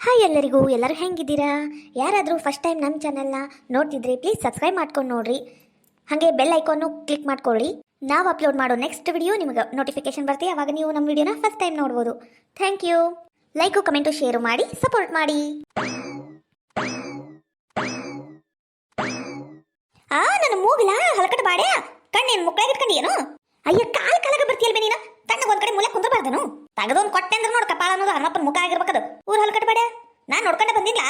Hi ಎಲ್ಲರಿಗೂ, ಎಲ್ಲರೂ ಹೆಂಗಿದ್ದೀರಾ? ಯಾರಾದರೂ ಫಸ್ಟ್ ಟೈಮ್ ನಮ್ಮ ಚಾನಲ್ನ ನೋಡ್ತಿದ್ರೆ ಪ್ಲೀಸ್ ಸಬ್ಸ್ಕ್ರೈಬ್ ಮಾಡ್ಕೊಂಡು ನೋಡ್ರಿ. ಹಾಗೆ ಬೆಲ್ ಐಕಾನ್ನು ಕ್ಲಿಕ್ ಮಾಡ್ಕೊಳ್ಳಿ. ನಾವು ಅಪ್ಲೋಡ್ ಮಾಡೋ ನೆಕ್ಸ್ಟ್ ವಿಡಿಯೋ ನಿಮಗೆ ನೋಟಿಫಿಕೇಶನ್ ಬರುತ್ತೆ. ಆವಾಗ ನೀವು ನಮ್ಮ ವಿಡಿಯೋನ ಫಸ್ಟ್ ಟೈಮ್ ನೋಡ್ಬೋದು. Thank you. Like comment share ಮಾಡಿ ಸಪೋರ್ಟ್ ಮಾಡಿ. ನನ್ನ ಮೂಗಿಲ್ಲ ಹಲಕಟ ಬಾಡ್ಯ ಕಣ್ಣೇನು ಮುಕ್ಕಳಾಗಿ ಇಟ್ಕೊಂಡಿಯೇನು? ಅಯ್ಯ ಕಾಲಗ ಬರ್ತೀಯಲ್ಬೇ ನೀನು. ತಣ್ಣಗೆ ಒಂದ್ ಕಡೆ ಮೂಲೆ ಕುಂದ್ರಬಾರ್ದನು? ತಗದೊಂದು ಕೊಟ್ಟೆ ಅಂದ್ರೆ ನೋಡ್ ಕಪಾಳ ಅನ್ನೋದು ಹನುಮಪ್ಪನ ಮುಖ ಆಗಿರ್ಬೇಕದು. ಊರ್ ಹಲಕಟ ಬಾಡ್ಯ ನಾನ್ ನೋಡ್ಕೊಂಡೆ ಬಂದಿಲ್ಲ.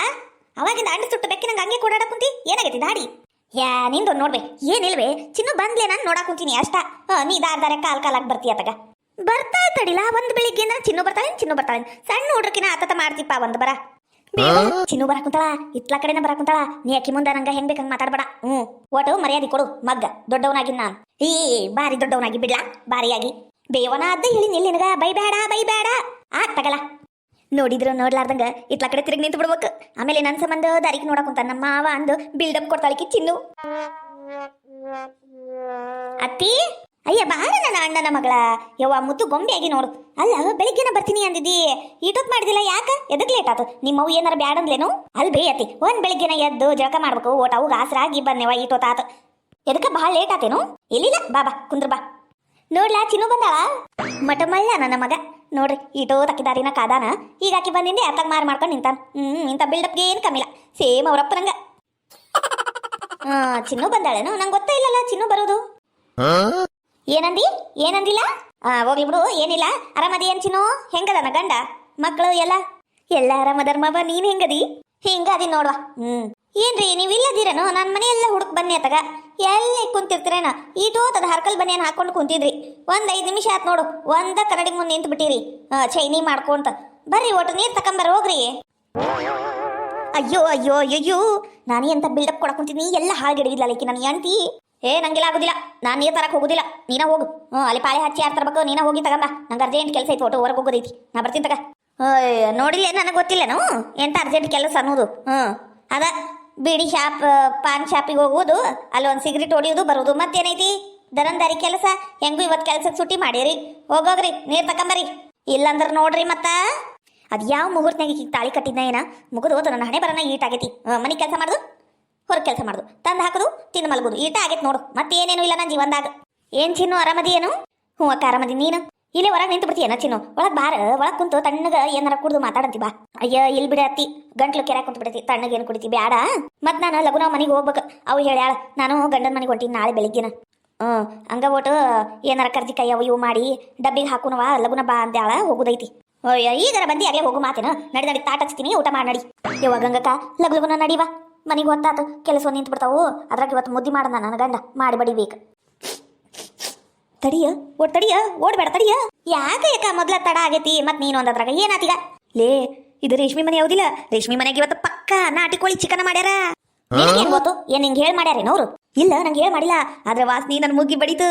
ಅವಾಗಿಂದ ಅಂಡು ಸುಟ್ಟು ಬೆಕ್ಕಿ ನಂಗೆ ಹಂಗೆ ಕೂಡಾಡ ಕುಂತಿ. ಏನಾಗೈತಿ ದಾಡಿ? ಯಾ ನಿಂದೊಂದು ನೋಡ್ಬೇ. ಏನಿಲ್ವೇ ಚಿನ್ನು ಬಂದ್ಲೆ ನಾನು ನೋಡಾ ಕುಂತೀನಿ ಅಷ್ಟ. ನೀ ದಾರ ಕಾಲಾಗಿ ಬರ್ತೀಯ ತಗ. ಬರ್ತಾ ತಡಿಲ್ಲ ಒಂದ್ ಬೆಳಿಗ್ಗೆ ಚಿನ್ನು ಬರ್ತಾಳೆ. ಸಣ್ಣ ಹುಡ್ರಕಿನ ಆತತ ಮಾಡ್ತಿಪ್ಪ ಒಂದ್ ಬರ. ಚಿನ್ನು ಬರ ಕುಂತಾಳ, ಇತ್ಲಾ ಕಡೆನ ಬರ ಕುಂತಾಳ. ನೀ ಅಕ್ಕಿ ಮುಂದೆ ನಂಗ ಹೆಂಗ್ ಬೇಕಂಗ್ ಮಾತಾಡ್ಬೇಡ. ಒಟ್ಟು ಮರ್ಯಾದೆ ಕೊಡು ಮಗ್ಗ. ದೊಡ್ಡವನಾಗಿ ನಾನು ಬಾರಿ ದೊಡ್ಡವನಾಗಿ ಬಿಡ್ಲಾ ಬಾರಿಯಾಗಿ. ಬೇವನ ಅದ್ದ ಹೇಳಿ ನಿಲ್ಲಿನಗ ಬೈಬೇಡ ತಗಲ. ನೋಡಿದ್ರು ನೋಡ್ಲಾರ್ದಂಗ ಇತ್ಲಾ ಕಡೆ ತಿರುಗಿ ನಿಂತು ಬಿಡ್ಬೇಕು. ಆಮೇಲೆ ನನ್ನ ಸಂಬಂಧ ದಾರಿಗೆ ನೋಡಕ್ ಕುಂತ ನಮ್ಮ ಮಾವ ಅಂದು ಬಿಲ್ಡಪ್ ಕೊಡ್ತಾಳಿಕಿ ಚಿನ್ನು. ಅತ್ತಿ ಅಯ್ಯ ಬಾರ ನನ್ನ ಅಣ್ಣನ ಮಗಳ. ಯವ್ವ ಮುದ್ದು ಗೊಂಬೆ ಆಗಿ ನೋಡು. ಅಲ್ಲ ಬೆಳಿಗ್ಗೆನ ಬರ್ತೀನಿ ಅಂದಿದ್ದಿ, ಈಟೊತ್ ಮಾಡಿದಿಲ್ಲ ಯಾಕ? ಎದಕ್ ಲೇಟ್ ಆತು? ನಿಮ್ಮವು ಏನಾರ ಬ್ಯಾಡ ಅಂದ್ಲೇನು? ಅಲ್ಲಿ ಬೇ ಅತ್ತಿ ಒಂದ್ ಬೆಳಿಗ್ಗೆನ ಎದ್ದು ಜಳಕ ಮಾಡ್ಬೇಕು. ಓಟ ಅವು ಆಸರಾಗಿ ಬನ್ನೇವ ಈಟೊತ್ ಆತ. ಎದಕ್ಕ ಭಾಳ ಲೇಟ್ ಆತೇನು? ಇಲ್ಲಿಲ್ಲ ಬಾ ಕುಂದ್ರ ಬಾ. ನೋಡ್ಲಾ ಚಿನ್ನು ಬಂದಾಳ ಮಟಮಲ್ಲ ನನ್ನ ಮಗ. ನೋಡ್ರಿ ಈಟೋ ತಕ್ಕಿದಾರಿನ ಕಾದಾನ. ಈಗ ಆಕಿ ಬಂದಿಂದೆ ಅತ್ತಾಗ ಮಾಡ್ಕೊಂಡು ನಿಂತಾನ. ಇಂಥ ಬಿಲ್ಡಪ್ಗೆ ಏನು ಕಮ್ಮಿಲ್ಲ. ಸೇಮ್ ಅವ್ರಪ್ಪನಂಗ. ಚಿನ್ನು ಬಂದಾಳೇನು? ನಂಗೆ ಗೊತ್ತೇ ಇಲ್ಲಲ್ಲ ಚಿನ್ನು ಬರೋದು. ಏನಂದಿಲ್ಲ? ಹೋಗ್ಲಿ ಬಿಡು, ಏನಿಲ್ಲ. ಆರಾಮದಿ ಏನ್ ಚಿನ್ನು? ಹೆಂಗದನ ಗಂಡ ಮಕ್ಕಳು ಎಲ್ಲ ಆರಾಮದರ್ ಮಾವ. ನೀನ್ ಹೆಂಗದಿ? ಹಿಂಗದಿ ನೋಡ್ವಾ. ಏನ್ರಿ ನೀವಿಲ್ಲದಿರೇನು? ನನ್ನ ಮನೆ ಎಲ್ಲ ಹುಡುಕ್ ಬನ್ನಿ ಅತ್ತಾಗ. ಎಲ್ಲಿ ಕುಂತಿರ್ತೀರೇನ? ಈಟೋತದ ಹರ್ಕಲ್ ಬನ್ನಿಯನ್ನು ಹಾಕೊಂಡು ಕುಂತಿದ್ರಿ. 5 ನಿಮಿಷ ಆತ್ ನೋಡು. ಒಂದ ಕರಡಿ ಮುಂದೆ ನಿಂತು ಬಿಟ್ಟಿರಿ ಚೈನಿ ಮಾಡ್ಕೊಂತ. ಬರ್ರಿ ಒಟ್ಟು ನೀರ್ ತಕೊಂಬರ್ ಹೋಗ್ರಿ. ಅಯ್ಯೋ ನಾನು ಎಂತ ಬಿಲ್ಡಪ್ ಕೊಡಕ್ ಕುಂತೀನಿ. ಎಲ್ಲ ಹಾಳ್ಗಿಡಿದ್ಲ ಅಲ್ಲಿಕಿ ನನ್ನ ಅಂಟಿ. ನಂಗೆಲ್ಲ ಆಗುದಿಲ್ಲ. ನಾನು ನೀರ್ ತರಕ್ ಹೋಗುದಿಲ್ಲ. ನೀನ ಹೋಗು. ಅಲ್ಲಿ ಪಾಳೆ ಹಚ್ಚಿ ಯಾರು ತರಬೇಕು? ನೀನ ಹೋಗಿ ತಗಂಬ. ನಂಗೆ ಅರ್ಜೆಂಟ್ ಕೆಲಸ ಐತಿ. ಒಟ್ಟು ಹೊರಗೆ ಹೋಗೋದೈತಿ. ನಾ ಬರ್ತೀನಿ ತಗ. ನೋಡಿಲ್ಲ ನನಗೆ ಗೊತ್ತಿಲ್ಲೇನು ಎಂತ ಅರ್ಜೆಂಟ್ ಕೆಲಸ ಅನ್ನೋದು. ಅದ ಬೀಡಿ ಶಾಪ್ ಪಾನ್ ಶಾಪಿಗೆ ಹೋಗೋದು, ಅಲ್ಲೊಂದು ಸಿಗರೇಟ್ ಹೊಡಿಯೋದು ಬರೋದು. ಮತ್ತೇನೈತಿ ದರಂದಾರಿ ಕೆಲಸ? ಹೆಂಗೂ ಇವತ್ತು ಕೆಲ್ಸಕ್ಕೆ ಸುಟ್ಟಿ ಮಾಡಿರಿ. ಹೋಗೋಗ್ರಿ ನೀರ್ ತಕೊಂಬರಿ. ಇಲ್ಲಂದ್ರ ನೋಡ್ರಿ ಮತ್ತ ಅದು ಯಾವ ಮುಹೂರ್ತನಾಗ ತಾಳಿ ಕಟ್ಟಿದ್ನ ಏನ ಮುಗಿದು ಹೋದ. ನನ್ನ ಹಣೆ ಬರನ ಈಟಾಗೈತಿ. ಮನೆ ಕೆಲಸ ಮಾಡುದು, ಹೊರಗೆ ಕೆಲಸ ಮಾಡುದು, ತಂದು ಹಾಕೋದು, ತಿಂದು ಮಲಗೋದು. ಈಟ ಆಗೈತಿ ನೋಡು. ಮತ್ತೇನೇನು ಇಲ್ಲ ನನ್ನ ಜೀವನದಾಗ. ಏನ್ ಚಿನ್ನು ಆರಾಮದಿ ಏನು? ಹ್ಞೂ ಅಕ್ಕ ಆರಾಮದಿ. ನೀನು ಇಲ್ಲೇ ಹೊರಗೆ ನಿಂತು ಬಿಡ್ತೀಯನ ಚಿನ್ನು? ಒಳಗೆ ಬಾರ. ಒಳಗೆ ಕುಂತು ತಣ್ಣಗ ಏನಾರ ಕುಡ್ದು ಮಾತಾಡಂತಿ ಬಾ. ಅಯ್ಯ ಇಲ್ಲಿ ಬಿಡ ಅತ್ತಿ, ಗಂಟ್ಲು ಕೆರೆ ಕುಂತು ಬಿಡತಿ. ತಣ್ಣಗೆ ಏನು ಕುಡಿತಿ ಬ್ಯಾಡ. ಮತ್ತು ನಾನು ಲಗುನ ಮನೆಗೆ ಹೋಗ್ಬೇಕು. ಅವು ಹೇಳ್ಯಾಳ ನಾನು ಗಂಡನ ಮನೆಗೆ ಹೊಂಟೀನಿ ನಾಳೆ ಬೆಳಿಗ್ಗೆನ. ಹಂಗ ಒಟ್ಟು ಏನಾರ ಕರ್ಜಿಕಾಯಿ ಅವು ಇವು ಮಾಡಿ ಡಬ್ಬಿಗೆ ಹಾಕುನವ ಲಗುನ ಬಾ ಅಂದ್ಯಾಳ. ಹೋಗುದೈತಿ. ಈಗಾರ ಬಂದಿ ಆಗ್ಲೇ ಹೋಗು ಮಾತೇನ. ನಡಿ ತಾಟ ಹಚ್ತೀನಿ, ಊಟ ಮಾಡಿ ನಡಿ. ಯವ್ವ ಗಂಗಕ್ಕ ಲಗುನ ನಡಿವಾ. ಮನೆಗೆ ಹೊತ್ತಾತು, ಕೆಲಸ ನಿಂತು ಬಿಡ್ತಾವು. ಅದ್ರಾಗ ಇವತ್ತು ಮುದ್ದಿ ಮಾಡನ ನನ್ನ ಗಂಡ ಮಾಡಿ ಬಡಿಬೇಕು. ತಡಿಯ ಓಡ್ಬೇಡ ತಡಿಯ. ಯಾಕ ಮೊದ್ಲ ತಡ ಆಗೈತಿ. ಮತ್ ನೀನು ಒಂದದ್ರಾಗ ಏನಾತೀಗ? ಲೇ ಇದು ರೇಷ್ಮಿ ಮನೆ ಯಾವುದಿಲ್ಲ? ರೇಷ್ಮಿ ಮನೆಗೆ ಇವತ್ತು ಪಕ್ಕ ನಾಟಿ ಕೋಳಿ ಚಿಕನ್ ಮಾಡ್ಯಾರ. ಏನ್ ಗೊತ್ತು? ಏನ್ ನಿಂಗೆ ಹೇಳಿ ಮಾಡ್ಯಾರೇನವ್ರು? ಇಲ್ಲ ನಂಗೆ ಹೇಳಿ ಮಾಡಿಲ್ಲ. ಆದ್ರೆ ವಾಸನಿ ನನ್ನ ಮುಗ್ಗಿ ಬಡಿತು.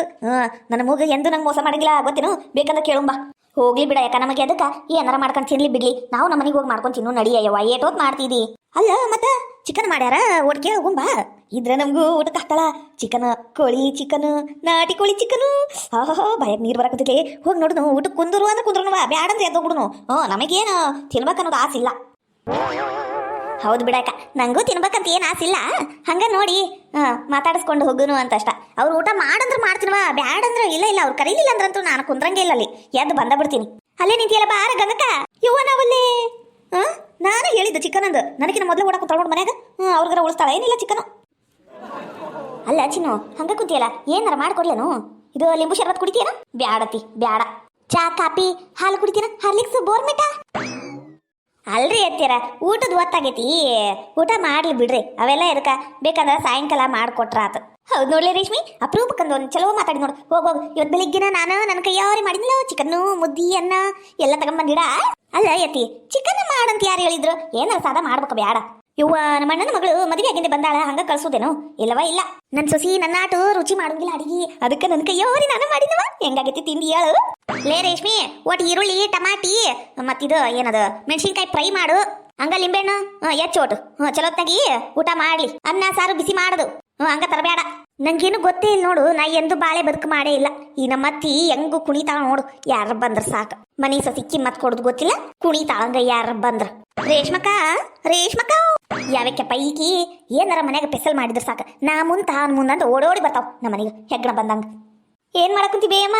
ನನ್ನ ಮುಗ ಎಂದು ನಂಗೆ ಮೋಸ ಮಾಡಂಗಿಲ್ಲ ಗೊತ್ತೇನು? ಬೇಕಂದ್ರೆ ಕೇಳುಂಬ. ಹೋಗ್ಲಿ ಬಿಡ. ಯಾಕ ನಮಗೆ ಅದಕ್ಕ ಏನಾರ ಮಾಡ್ಕೊಂಡು ತಿನ್ಲಿ ಬಿಡ್ಲಿ. ನಾವು ನಮ್ಮ ಮನೆಗೆ ಹೋಗಿ ಮಾಡ್ಕೊಂಡು ತಿನ್ನು ನಡಿಯವ್ವ. ಏಟೋತ್ ಮಾಡ್ತಿದಿ? ಅಲ್ಲ ಮತ್ತ ಚಿಕನ್ ಮಾಡ್ಯಾರ ಒಟ್ಗೆ ಹೋಗುಂಬಾ. ಇದ್ರ ನಮಗೂ ಊಟಕ್ಕೆ ಹಾಕ್ತಾಳ. ಚಿಕನ್ ಕೋಳಿ ಚಿಕನ್ ನಾಟಿ ಕೋಳಿ ಚಿಕನ್. ಭಯಕ್ಕೆ ನೀರು ಬರಕತ್ತೈತಿ. ಹೋಗಿ ನೋಡು ಊಟಕ್ಕೆ ಕುಂದ್ರು ಅಂದ್ರೆ ಕುಂದ್ರು ಬ್ಯಾಡಂದ್ರೆ ಎದ್ದೋಗ್ಬಿಡುನು. ನಮಗೇನು ತಿನ್ಬೇಕನ್ನೋದು ಆಸಿಲ್ಲ. ಹೌದು ಬಿಡಾಕ, ನಂಗೂ ತಿನ್ಬೇಕಂತ ಏನು ಆಸಿಲ್ಲ. ಹಂಗ ನೋಡಿ ಮಾತಾಡಿಸ್ಕೊಂಡು ಹೋಗುನು ಅಂತಷ್ಟ. ಅವ್ರು ಊಟ ಮಾಡಂದ್ರೆ ಮಾಡ್ತೀನವ, ಬ್ಯಾಡಂದ್ರೆ ಇಲ್ಲ ಅವ್ರು ಕರೀಲಿಲ್ಲ ಅಂದ್ರಂತೂ ನಾನು ಕುಂದ್ರಂಗೆ ಇಲ್ಲ ಅಲ್ಲಿ. ಎದ್ದು ಬಂದ ಬಿಡ್ತೀನಿ. ಅಲ್ಲೇ ನಿಂತಿಯಲ್ಲ ಬಾರ ಗಂಗಕ್ಕ. ಇವ್ವ ನಾವಲ್ಲಿ ನಾನು ಹೇಳಿದ್ದು ಚಿಕನ್ ಅಂದು. ನನಗಿನ ಮೊದಲು ಓಡಾಕ ತಗೊಂಡು ಮನ್ಯಾಗ ಅವ್ರಿಗಾರ ಉಳಿಸ್ತಾಳ ಏನಿಲ್ಲ ಚಿಕನು. ಅಲ್ಲ ಚಿನ್ನು ಹಂಗ ಕುಂತಿಯಲ್ಲ, ಏನಾರ ಮಾಡ್ಕೊಡ್ಲೇನು? ಇದು ಲಿಂಬು ಶರ್ಬತ್ ಕುಡಿತೀಯನ? ಬ್ಯಾಡತಿ ಬ್ಯಾಡ. ಚಾ ಕಾಪಿ ಹಾಲು ಕುಡಿತೀನ? ಹಾರ್ಲಿಕ್ಸ್ ಬೋರ್ಮಿಟ? ಅಲ್ರಿ ಎತ್ತೀರ ಊಟದ ಹೊತ್ತಾಗೈತಿ. ಊಟ ಮಾಡ್ಲಿ ಬಿಡ್ರಿ. ಅವೆಲ್ಲ ಎದಕ್ಕ ಬೇಕಂದ್ರೆ ಸಾಯಂಕಾಲ ಮಾಡ್ಕೊಟ್ರ ಆತು. ಹೌದು ನೋಡ್ಲಿ ರೇಷ್ಮಿ, ಅಪರೂಪಕ್ಕಂದು ಒಂದು ಚಲೋ ಮಾತಾಡಿ ನೋಡು. ಹೋಗೋಗು. ಇವತ್ತು ಬೆಳಿಗ್ಗೆನ ನಾನು ನನ್ನ ಕೈಯಾರಿ ಮಾಡಿದ್ನಲ್ಲ ಚಿಕನ್ನು ಮುದ್ದಿ ಅನ್ನ ಎಲ್ಲ ತಗೊಂಬಂದಿಡ. ಅಲ್ಲ ಯತಿ ಚಿಕನ್ ಮಾಡಂತ ಯಾರು ಹೇಳಿದ್ರು? ಏನಾರ ಸಾದಾ ಮಾಡ್ಬೇಕು ಬ್ಯಾಡ. ಇವ್ವ ನಮ್ಮ ಅಣ್ಣನ ಮಗಳು ಮದುವೆ ಆಗಿಂದ ಬಂದಾಳ, ಹಂಗ ಕಳ್ಸೋದೇನು? ಇಲ್ಲವಾ ಇಲ್ಲ. ನನ್ನ ಸೊಸಿ ನನ್ನ ಆಟು ರುಚಿ ಮಾಡೋಂಗಿಲ್ಲ ಅಡಿಗೆ. ಅದಕ್ಕೆ ನನ್ನ ಕೈಯೋರಿ ನಾನು ಮಾಡಿದವ. ಹೆಂಗಾಗೈತಿ ತಿಂಡಿ ಹೇಳು? ಲೇ ರೇಷ್ಮಿ ಒಟ್ಟು ಈರುಳ್ಳಿ ಟಮಾಟಿ ಮತ್ತಿದು ಏನದ ಮೆಣಸಿನ್ಕಾಯಿ ಫ್ರೈ ಮಾಡು. ಹಂಗ ಲಿಂಬೆಹಣ್ಣು ಹೆಚ್ಚೋಟು ಚಲೋತ್ತಾಗಿ ಊಟ ಮಾಡ್ಲಿ. ಅನ್ನ ಸಾರು ಬಿಸಿ ಮಾಡುದು. ಹಂಗ ತರಬೇಡ. ನಂಗೇನು ಗೊತ್ತೇ ಇಲ್ಲ ನೋಡು, ನಾ ಎಂದು ಬಾಳೆ ಬದುಕು ಮಾಡೇ ಇಲ್ಲ. ಈ ನಮ್ಮ ಅತ್ತಿ ಹೆಂಗು ಕುಣಿತಾಳ ನೋಡು, ಯಾರ ಬಂದ್ರ ಸಾಕು. ಮನಿ ಸಸಿ ಕಿಮ್ಮತ್ ಕೊಡೋದು ಗೊತ್ತಿಲ್ಲ, ಕುಣಿತಾಳಂಗ ಯಾರ ಬಂದ್ರ. ರೇಷ್ಮಕ್ಕ ರೇಷ್ಮಕ್ಕ ಯಾವಕ್ಕೆಪ್ಪ ಈಕಿ ಏನಾರ ಮನ್ಯಾಗ ಪೆಸಲ್ ಮಾಡಿದ್ರ ಸಾಕ, ನಾ ತಾನ್ ಮುಂದಂತ ಓಡೋಡಿ ಬರ್ತಾವ ನಮ್ಮ ಮನೆಗೆ ಹೆಗ್ಣ ಬಂದಂಗ. ಏನ್ ಮಾಡಕ್ ಕುಂತಿ ಬೇಯಮ್ಮ?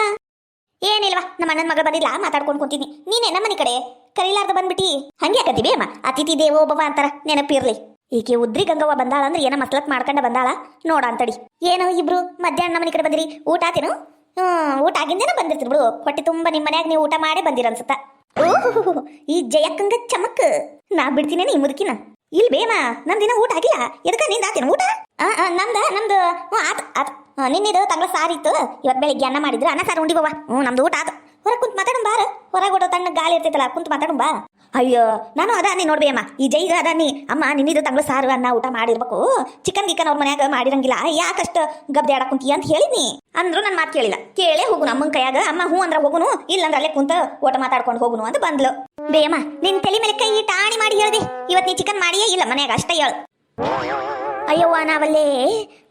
ಏನಿಲ್ವಾ, ನಮ್ಮ ಅಣ್ಣನ ಮಗಳು ಬಂದಿಲ್ಲ, ಮಾತಾಡ್ಕೊಂಡು ಕುಂತೀನಿ. ನೀನೇ ನಮ್ಮ ಮನೆ ಕಡೆ ಕರೀಲಾರ್ದ ಬಂದ್ಬಿಟ್ಟಿ. ಹಂಗೆ ಯಾಕಂತಿ ಬೇಯಮ್ಮ? ಅತಿಥಿ ದೇವೋ ಭವ ಅಂತಾರ, ನೆನಪಿರ್ಲಿ. ಈಕೆ ಉದ್ರಿ ಗಂಗವ್ವ ಬಂದಾಳ ಅಂದ್ರೆ ಏನ ಮಸ್ಲತ್ ಮಾಡ್ಕೊಂಡ ಬಂದಾಳ ನೋಡ ಅಂತಡಿ. ಏನೋ ಇಬ್ರು ಮಧ್ಯಾಹ್ನ ನಮ್ಮ ಮನೆ ಕಡೆ ಬಂದಿರಿ, ಊಟ ಆತೇನು? ಊಟ ಆಗಿಂದೇನ ಬಂದಿರ್ತೀರಿ ಬಿಡು, ಹೊಟ್ಟೆ ತುಂಬಾ ನಿಮ್ಮ ಮನ್ಯಾಗ ನೀವು ಊಟ ಮಾಡೇ ಬಂದಿರ ಅನ್ಸುತ್ತ. ಓಹೋ, ಈ ಜಯಕ್ಕಂಗ ಚಮಕ್. ನಾ ಬಿಡ್ತೀನೇನು ಈ ಮುದುಕಿನ? ಇಲ್ಲಿ ಬೇಮ, ನಮ್ದಿನ ಊಟ ಆಗಿಲ್ಲ. ಎದಕ್ಕ ನಿಂದ ಆತೇನು ಊಟ? ನಮ್ದು ಆತ. ನಿನ್ನಿದು ತಂಗ್ಳ ಸಾರು ಇತ್ತು, ಇವತ್ತು ಬೆಳಿಗ್ಗೆ ಅನ್ನ ಮಾಡಿದ್ರು, ಅನ್ನ ಸಾರು ಉಂಡಿ ಬವ್ವ. ನಮ್ದು ಊಟ ಆತ. ಹೊರಗೆ ಕುಂತ್ ಮಾತಾಡಂ ಬಾರ, ಹೊರಗೆ ಓಡೋ ತಣ್ಣ ಗಾಳಿ ಇರ್ತೈತಲ್ಲ, ಕುಂತ್ ಮಾತಾಡಂ ಬಾ. ಅಯ್ಯೋ, ನಾನು ಅದಾನಿ ನೋಡ್ಬೇಯಮ್ಮ, ಈ ಜೈಗ ಅದಾನಿ. ಅಮ್ಮ ನಿನ್ನಿದು ತಂಗ್ಳ ಸಾರು ಅನ್ನ ಊಟ ಮಾಡಿರ್ಬೇಕು, ಚಿಕನ್ ಗಿಕನ್ ಅವ್ರ ಮನ್ಯಾಗ ಮಾಡಿರಂಗಿಲ್ಲ, ಯಾಕಷ್ಟು ಗಬ್ದೆ ಆಡಕ್ ಕುಂತೀಯ ಅಂತ ಹೇಳಿನಿ ಅಂದ್ರು. ನನ್ನ ಮಾತು ಕೇಳಿಲ್ಲ, ಕೇಳೇ ಹೋಗುನು ಅಮ್ಮನ ಕೈಯಾಗ. ಅಮ್ಮ ಹೂ ಅಂದ್ರ ಹೋಗುನು, ಇಲ್ಲಂದ್ರ ಅಲ್ಲೇ ಕುಂತ ಊಟ ಮಾತಾಡ್ಕೊಂಡು ಹೋಗುನು ಅಂತ ಬಂದ್ಲು. ಬೇಯಮ್ಮ, ನಿನ್ ತಲೆ ಮೇಲೆ ಕೈ ಟಾಣಿ ಮಾಡಿ ಹೇಳ್ದೆ, ಇವತ್ ನೀ ಚಿಕನ್ ಮಾಡಿಯೇ ಇಲ್ಲ ಮನ್ಯಾಗ, ಅಷ್ಟೇ ಹೇಳು. ಅಯ್ಯವ್ವ, ನಾವಲ್ಲೇ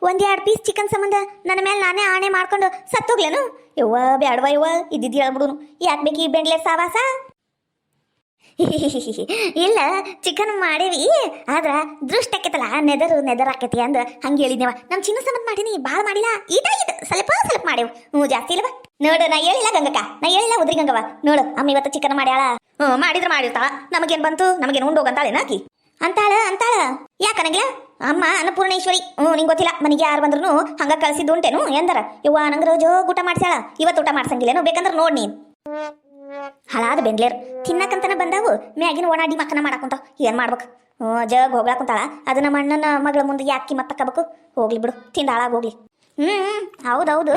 ಒಂದೆರಡು ಪೀಸ್ ಚಿಕನ್ ಸಂಬಂಧ ನನ್ನ ಮೇಲೆ ನಾನೇ ಆಣೆ ಮಾಡ್ಕೊಂಡು ಸತ್ತೋಗ್ಲೇನು? ಯವ್ವ ಬ್ಯಾಡವ ಯವ್ವ, ಇದ್ದಿದ್ದು ಹೇಳ್ಬಿಡುನು. ಯಾಕೆ ಬೇಕಿ ಬೆಂಡ್ಲೆ ಸಾವಾಸ? ಇಲ್ಲ, ಚಿಕನ್ ಮಾಡೇವಿ, ಆದ್ರ ದೃಷ್ಟ ಆಕೈತಲ್ಲ, ನೆದರ್ ಆಕೈತಿ ಅಂದ ಹಂಗೆ ಹೇಳಿದ್ನೇವ. ನಮ್ ಚಿನ್ನ ಸಂಬಂಧ ಮಾಡೀನಿ, ಭಾಳ ಮಾಡಿಲ್ಲ, ಇದು ಸ್ವಲ್ಪ ಮಾಡೇವು, ಜಾಸ್ತಿ ಇಲ್ಲವ. ನೋಡು, ನಾ ಹೇಳಿಲ್ಲ ಗಂಗಕ್ಕ, ನಾ ಹೇಳಿಲ್ಲ ಉದ್ರಿ ಗಂಗವ್ವ. ನೋಡು, ಅಮ್ಮ ಇವತ್ತು ಚಿಕನ್ ಮಾಡ್ಯಾಳ. ಮಾಡಿದ್ರೆ ಮಾಡಿರ್ತಾಳ, ನಮಗೇನ್ ಬಂತು, ನಮಗೇನು ಉಂಡೋಗಂತಾಳೇನಾಕಿ ಅಂತಾಳ. ಯಾಕನಗಿಲ್ಲ ಅಮ್ಮ ಅನ್ನಪೂರ್ಣೇಶ್ವರಿ. ನಿಂಗೆ ಗೊತ್ತಿಲ್ಲ, ಮನೆಗೆ ಯಾರು ಬಂದ್ರು ಹಂಗ ಕಳ್ಸಿದ್ದು ಉಂಟೇನು ಎಂದರ. ಇವ್ವ ನಂಗೆ ರೋಜೋ ಊಟ ಮಾಡ್ಸ್ಯಾಳ, ಇವತ್ತು ಊಟ ಮಾಡ್ಸಂಗಿಲ್ಲೇನು? ಬೇಕಂದ್ರೆ ನೋಡ್ ನೀನ್. ಹಳಾದ ಬೆಂಡ್ಲೇರ್ ತಿನ್ನಕಂತನ ಬಂದಾವು, ಮ್ಯಾಗಿನ ಒಣಾಡಿ ಮಕ್ಕನ ಮಾಡಾಕುಂತ ಏನ್ ಮಾಡ್ಬೇಕು? ಜಗ್ ಹೋಗ್ಲಾಕುಂತಾಳ. ಅದು ನಮ್ಮ ಅಣ್ಣನ ಮಗಳ ಮುಂದೆ ಯಾಕಿ ಮತ್ತಕ್ಕಬೇಕು? ಹೋಗ್ಲಿ ಬಿಡು, ತಿಂದ ಹಾಳಾಗೋಗ್ಲಿ. ಹೌದೌದು,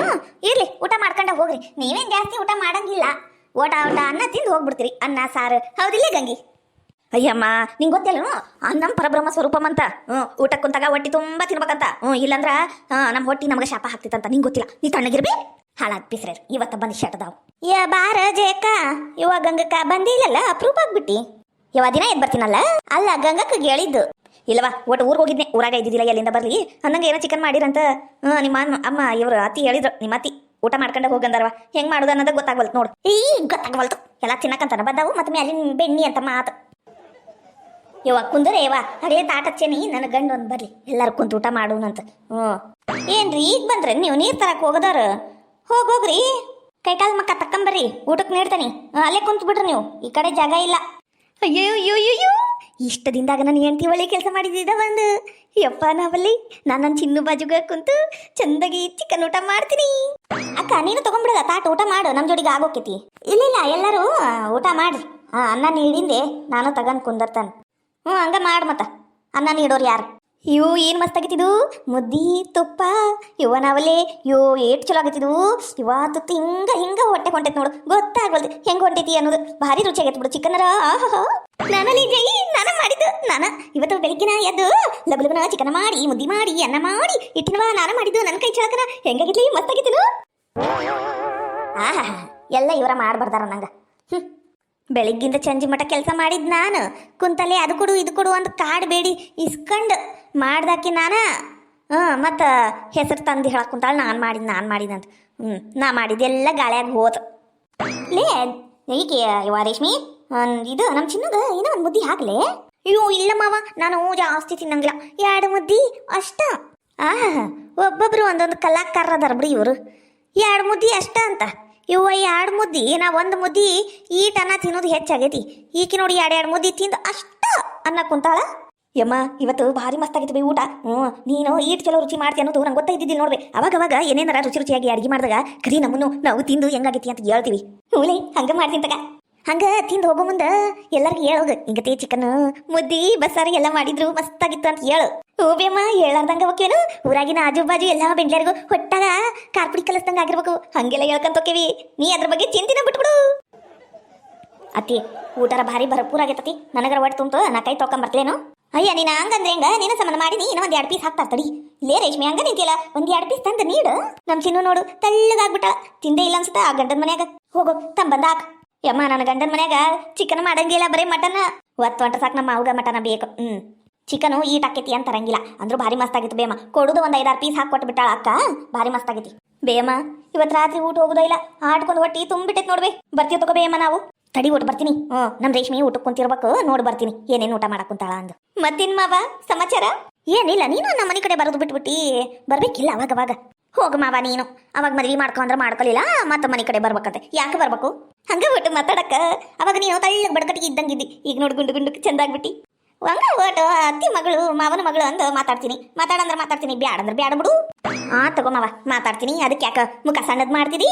ಇರ್ಲಿ, ಊಟ ಮಾಡ್ಕೊಂಡ ಹೋಗ್ರಿ. ನೀವೇನ್ ಜಾಸ್ತಿ ಊಟ ಮಾಡಂಗಿಲ್ಲ, ಊಟ ಅನ್ನ ತಿಂದು ಹೋಗ್ಬಿಡ್ತೀರಿ, ಅನ್ನ ಸಾರು. ಹೌದಿಲ್ಲ ಗಂಗಿ? ಅಯ್ಯಮ್ಮ, ನಿಂಗೆ ಗೊತ್ತಿಲ್ಲ ನಮ್ಮ ಪರಬ್ರಹ್ಮ ಸ್ವರೂಪಂ ಅಂತ. ಊಟಕ್ಕೆ ಕುಂತಾಗ ಹೊಟ್ಟಿ ತುಂಬಾ ತಿನ್ಬೇಕಂತ. ಇಲ್ಲಂದ್ರ ನಮ್ಮ ಹೊಟ್ಟಿ ನಮ್ಗೆ ಶಾಪ ಹಾಕ್ತಿತ್ತಂತ. ನಿಂಗೆ ಗೊತ್ತಿಲ್ಲ, ನೀ ತಣ್ಣಗಿರ್ಬಿ. ಹಾಳಾದ್ ಪಿಸ್ರೇರ್ ಇವತ್ತ ಬಂದು ಶಟದಾವ್. ಬಾರ ಜಯಕ್ಕ, ಇವಾಗ ಗಂಗಕ್ಕ ಬಂದಿಲ್ಲಲ್ಲ, ಅಪ್ರೂಪ್ ಆಗ್ಬಿಟ್ಟಿ. ಯಾವ ದಿನ ಎದ್ ಬರ್ತೀನಲ್ಲ. ಅಲ್ಲ, ಗಂಗಕ್ಕ ಹೇಳಿದ್ದು ಇಲ್ಲವಾ, ಒಟ್ಟು ಊರಿಗೆ ಹೋಗಿದ್ನೆ, ಊರಾಗ ಇದ್ದಿದ್ದಿಲ್ಲ, ಎಲ್ಲಿಂದ ಬರ್ಲಿ ಅನ್ನಂಗೆ ಏನೋ ಚಿಕನ್ ಮಾಡಿರಂತ. ನಿಮ್ಮ ಅಮ್ಮ ಇವ್ರು ಅತ್ತಿ ಹೇಳಿದ್ರು, ನಿಮ್ಮ ಅತ್ತಿ ಊಟ ಮಾಡ್ಕೊಂಡ ಹೋಗಂದಾರವ. ಹೆಂಗ್ ಮಾಡುದು ಅನ್ನೋದಾಗ ಗೊತ್ತಾಗ್ಬಲ್ತು ನೋಡು. ಗೊತ್ತಾಗ್ಬಲ್ತು, ಎಲ್ಲ ತಿನ್ನಕಂತಾನ ಬಂದಾವು, ಮತ್ತೆ ಮ್ಯಾಲಿನ ಬೆಣ್ಣಿ ಅಂತ ಮಾತು. ಕುಂದರೆ ಅಡೇ ತಾಟ ಚೆನ್ನಿ, ನನ್ನ ಗಂಡು ಒಂದು ಬರ್ಲಿ, ಎಲ್ಲಾರು ಕುಂತ ಊಟ ಮಾಡೋಣಂತ. ಏನ್ರಿ ಈಗ ಬಂದ್ರೆ ನೀವು ನೀರ್ ತರಕ್ ಹೋಗದಾರ? ಹೋಗ್ರಿ, ಕೈಕಾಲ್ ಮಕ್ಕ ತಕ್ಕಂಬರ್ರಿ, ಊಟಕ್ಕೆ ನೀಡ್ತಾನಿ. ಅಲ್ಲೇ ಕುಂತ್ ಬಿಡ್ರಿ ನೀವು, ಈ ಕಡೆ ಜಾಗ ಇಲ್ಲ. ಅಯ್ಯೋ, ಇಷ್ಟ ದಿನದಾಗ ನಾನು ಹೆಂಡತಿ ಒಳ್ಳೆ ಕೆಲಸ ಮಾಡಿದ್ದ ಒಂದು. ಯಪ್ಪ, ನಾವಲ್ಲಿ ನನ್ನ ಚಿನ್ನು ಬಾಜುಗ ಕುಂತು ಚಂದಾಗಿ ಚಿಕನ್ ಊಟ ಮಾಡ್ತೀನಿ. ಅಕ್ಕ, ನೀನು ತಗೊಂಡ್ಬಿಡದ ತಾಟ, ಊಟ ಮಾಡು, ನಮ್ ಜೋಡಿಗೆ ಆಗೋಕೈತಿ. ಇಲ್ಲ, ಎಲ್ಲರೂ ಊಟ ಮಾಡ್ರಿ. ಅನ್ನ ನೀಡಿಂದೆ ನಾನು ತಗೊಂಡ್ ಕುಂದರ್ತಾನೆ. ಹಂಗ ಮಾಡ್ ಮತ್ತ. ಅನ್ನ ನೀಡೋರು ಯಾರು? ಇವು ಏನ್ ಮಸ್ತ್ ಆಗತ್ತಿದು, ಮುದ್ದಿ ತುಪ್ಪ. ನಾವಲ್ಲೇ ಏಟ್ ಚಲೋ ಆಗತ್ತಿದು. ತುತ್ತು ಹಿಂಗ ಹೊಟ್ಟೆ ಹೊಂಟೈತಿ ನೋಡು, ಗೊತ್ತಾಗಲ್ದು ಹೆಂಗ್ ಹೊಂಟೈತಿ ಅನ್ನೋದು. ಭಾರಿ ರುಚಿ ಆಗೈತಿ ಬಿಡು ಚಿಕನರ. ನಾನಲ್ಲಿ ಜೈ ನಾನ ಮಾಡಿದ್ದು. ಇವತ್ತು ಬೆಳಿಗ್ಗೆನ ಎದ್ದು ಲಗುಲಗುನ ಚಿಕನ್ ಮಾಡಿ, ಮುದ್ದಿ ಮಾಡಿ, ಅನ್ನ ಮಾಡಿ ಇಟ್ಟಿನವ ನಾನ ಮಾಡಿದ್ದು. ನನ್ನ ಕೈ ಚಳಕನ ಹೆಂಗಾಗಿತ್ಲಿ, ಮಸ್ತ್ ಆಗಿತ್ತಿನು. ಎಲ್ಲ ಇವರ ಮಾಡ್ಬಾರ್ದಾರ ನಂಗ. ಬೆಳಿಗ್ಗಿಂದ ಸಂಜೆ ಮಠ ಕೆಲಸ ಮಾಡಿದ್ ನಾನು. ಕುಂತಲ್ಲೇ ಅದು ಕೊಡು ಇದು ಕೊಡು ಅಂತ ಕಾಡಬೇಡಿ ಇಸ್ಕಂಡು ಮಾಡ್ದಾಕಿ ನಾನ. ಮತ್ತು ಹೆಸರು ತಂದು ಹೇಳಕ್ ಕುಂತಾಳ, ನಾನು ಮಾಡಿದಂತ. ನಾ ಮಾಡಿದ್ದೆಲ್ಲ ಗಾಳಿಯಾಗ ಹೋತ. ಲೇ ಈಗ ಇವ ರೇಷ್ಮಿ, ಇದು ನಮ್ಮ ಚಿನ್ನದ ಏನೋ ಒಂದು ಮುದ್ದಿ ಹಾಕ್ಲೆ. ಇಲ್ಲ ಮಾವ, ನಾನು ಜಾಸ್ತಿ ತಿನ್ನಂಗಿಲ್ಲ, 2 ಮುದ್ದಿ ಅಷ್ಟ. ಒಬ್ಬೊಬ್ರು ಒಂದೊಂದು ಕಲಾಕಾರದಾರ ಬಿಡಿ ಇವರು. 2 ಮುದ್ದಿ ಅಷ್ಟ ಅಂತ. 2 ಮುದ್ದಿ, ನಾ 1 ಮುದ್ದಿ ಈಟ್ ಅನ್ನ ತಿನ್ನೋದು ಹೆಚ್ಚಾಗೈತಿ. ಈಕಿ ನೋಡಿ 2 ಮುದ್ದಿ ತಿಂದು ಅಷ್ಟ ಅನ್ನ ಕುಂತಾಳ. ಯಮ್ಮ, ಇವತ್ತು ಭಾರಿ ಮಸ್ತ್ ಆಗೈತಿ ಬೈ ಊಟ. ನೀನು ಈಟ್ ಚಲೋ ರುಚಿ ಮಾಡ್ತಿ ಅನ್ನೋದು ನಂಗೆ ಗೊತ್ತಾಯ್ತಿದ್ದಿ ನೋಡ್ರಿ. ಅವಾಗ ಏನೇನಾರ ರುಚಿಯಾಗಿ ಅಡ್ಗೆ ಮಾಡಿದಾಗ ಕರಿ ನಮ್ಮನ್ನು ನಾವು ತಿಂದು ಹೆಂಗಾಗೈತಿ ಅಂತ ಹೇಳ್ತೀವಿ. ಹೂಲೆ, ಹಂಗ ಮಾಡ್ತೀನಿ ತಗ. ಹಂಗ ತಿಂದು ಹೋಗೋ ಮುಂದೆ ಎಲ್ಲರಿಗೂ ಹೇಳೋಗ, ಹಿಂಗತಿ ಚಿಕನ್ ಮುದ್ದಿ ಬಸ್ಸಾರಿ ಎಲ್ಲ ಮಾಡಿದ್ರು ಮಸ್ತಾಗಿತ್ತು ಅಂತ ಹೇಳು. ಬೇಮ್ಮ, ಹೇಳಾರ್ದಂಗ ಹೋಗ್ಯೇನು? ಊರಾಗಿನ ಆಜು ಬಾಜು ಎಲ್ಲ ಬೆಂಡ್ಲಾರಿಗೂ ಹೊಟ್ಟಾಗ ಕಾರ್ಪುಡಿ ಕಲಸ್ದಂಗ ಆಗಿರ್ಬೇಕು. ಹಂಗೆಲ್ಲ ಹೇಳ್ಕೊಂತ ಹೋಕ್ಕೇವಿ. ನೀ ಅದ್ರ ಬಗ್ಗೆ ಚಿಂತಿನ ಬಿಟ್ಬಿಡು. ಅತ್ತಿ, ಊಟರ ಭಾರಿ ಭರಪೂರ ಆಗೈತತಿ. ನನಗರ ಒಟ್ಟು ತುಂಬ್ತು, ನಾ ಕೈ ತೊಳ್ಕೊಂಬರ್ತೇನು? ಅಯ್ಯ, ನೀನು ಹಂಗಂದ್ರೆ ಹೆಂಗ? ನಿನ್ನ ಸಂಬಂಧ ಮಾಡಿ ನೀನು 1-2 ಪೀಸ್ ಹಾಕ್ತಾ ತಡಿ. ಇಲ್ಲೇ ರೇಷ್ಮೆ ಹಂಗ ನಿಂತಿಲ್ಲ, 1-2 ಪೀಸ್ ತಂದು ನೀಡು. ನಮ್ಮ ಚಿನ್ನು ನೋಡು ತೆಳ್ಳಗಾಗ್ಬಿಟ್ಟಾಳ, ತಿಂದೇ ಇಲ್ಲ ಅನ್ಸುತ್ತ. ಆ ಗಂಡನ ಮನ್ಯಾಗ ಹೋಗು ತಂಬಂದ ಹಾಕ್. ಯಮ್ಮ, ನನ್ನ ಗಂಡನ ಮನ್ಯಾಗ ಚಿಕನ್ ಮಾಡಂಗಿಲ್ಲ, ಬರೀ ಮಟನ್. ಹೊತ್ತು ಸಾಕು, ನಮ್ಮ ಅವ್ಗ ಮಟನ ಬೇಕು. ಚಿಕನು ಈಟ್ ಆಕೈತಿ ಅಂತ ತರಂಗಿಲ್ಲ ಅಂದ್ರೂ ಭಾರಿ ಮಸ್ತ್ ಆಗಿತ್ತು ಬೇಮ ಕೊಡುದು ಒಂದ್ 5-6 ಪೀಸ್ ಹಾಕೊಟ್ಟು ಬಿಟ್ಟಾಳ ಅಕ್ಕ ಭಾರಿ ಮಸ್ತ್ ಆಗೈತಿ ಬೇಮ ಇವತ್ ರಾತ್ರಿ ಊಟ ಹೋಗುದ ಇಲ್ಲ ಆಟ್ಕೊಂಡ್ ಹೊಟ್ಟಿ ತುಂಬಿಟ್ಟೈತ್ ನೋಡ್ಬೇ ಬರ್ತೀವಿ ತಗೋ ಬೇಮ ನಾವು ತಡಿ ಊಟ ಬರ್ತೀನಿ ನಮ್ ರೇಷ್ಮಿ ಊಟಕ್ಕೆ ಕುಂತಿರ್ಬೇಕು ನೋಡ್ ಬರ್ತೀನಿ ಏನೇನ್ ಊಟ ಮಾಡಕ್ ಕುಂತಾಳ ಅಂದು ಮತ್ತಿನ್ ಮಾವ ಸಮಾಚಾರ ಏನಿಲ್ಲ ನೀನು ನಮ್ಮ ಮನೆ ಕಡೆ ಬರೋದು ಬಿಟ್ಬಿಟ್ಟಿ ಬರ್ಬೇಕಿಲ್ಲ ಅವಾಗ ಹೋಗ ಮಾವ ನೀನು ಅವಾಗ ಮದ್ವಿ ಮಾಡ್ಕೊಂಡ್ರ ಮಾಡ್ಕೊಲಿಲ್ಲ ಮತ್ತ ಮನೆ ಕಡೆ ಬರ್ಬೇಕಂತೆ ಯಾಕೆ ಬರ್ಬೇಕು ಹಂಗ ಒಟ್ಟು ಮಾತಾಡಕ್ಕ ಅವಾಗ ನೀನು ತಳ್ಳಗ್ ಬಡಕಟ್ಟಿಗೆ ಇದ್ದಂಗಿದ್ದಿ ಈಗ ನೋಡ್ ಗುಂಡು ಚಂದಾಗ್ಬಿಟ್ಟಿ ಹಂಗ ಒಟ್ಟು ಅತ್ತಿ ಮಗಳು ಮಾವನ ಮಗಳು ಅಂದ ಮಾತಾಡ್ತೀನಿ ಬ್ಯಾಡ ಬಿಡು ತಗೋ ಮಾವ ಮಾತಾಡ್ತೀನಿ ಅದಕ್ಕೆ ಯಾಕ ಮುಖ ಸಣ್ಣದ್ ಮಾಡ್ತಿದಿ